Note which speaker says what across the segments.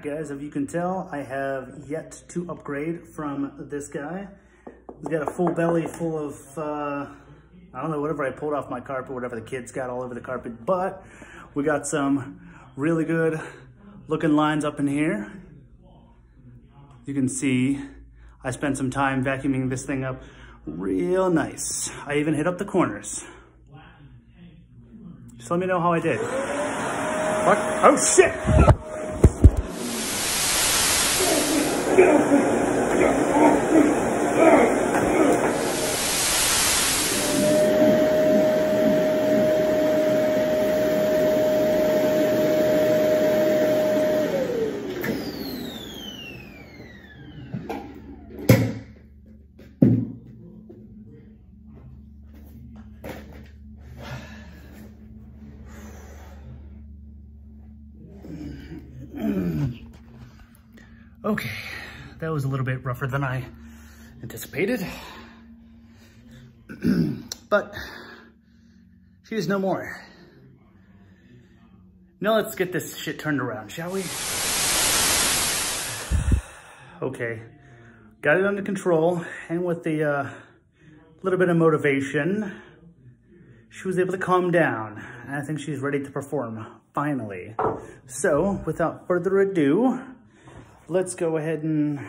Speaker 1: guys, if you can tell, I have yet to upgrade from this guy. He's got a full belly full of, I don't know, whatever I pulled off my carpet, whatever the kids got all over the carpet, but we got some really good looking lines up in here. You can see I spent some time vacuuming this thing up real nice. I even hit up the corners. Just let me know how I did. What? Oh shit! Okay, that was a little bit rougher than I anticipated, but she's no more. Now let's get this shit turned around, shall we? Okay, got it under control, and with the little bit of motivation, she was able to calm down, and I think she's ready to perform, finally. So, without further ado, let's go ahead and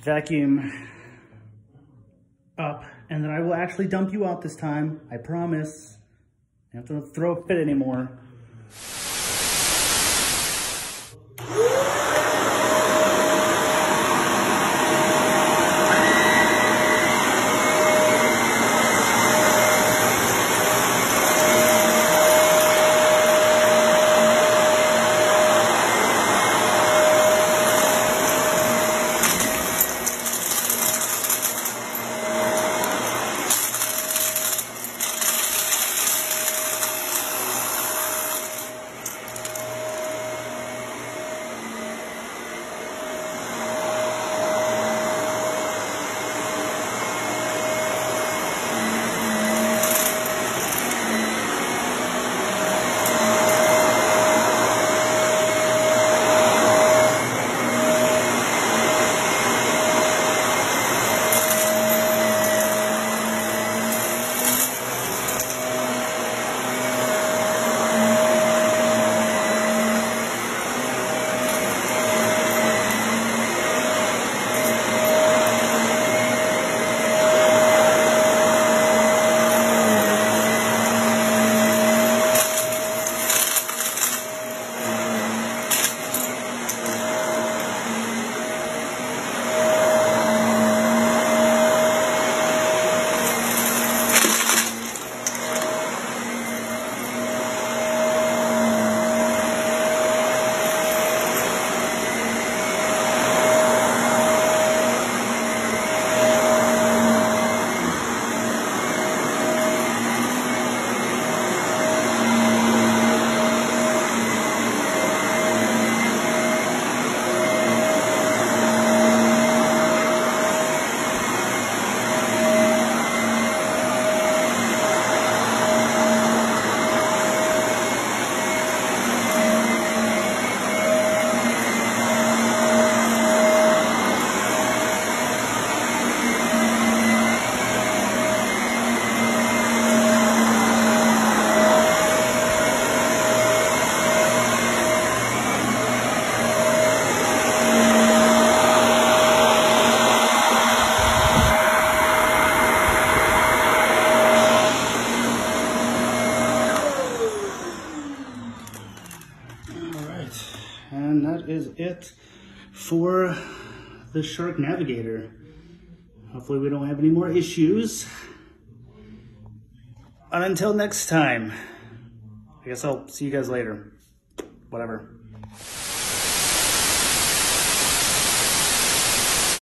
Speaker 1: vacuum up, and then I will actually dump you out this time. I promise. I don't have to throw a fit anymore. And that is it for the Shark Navigator. Hopefully we don't have any more issues. And until next time, I guess I'll see you guys later. Whatever.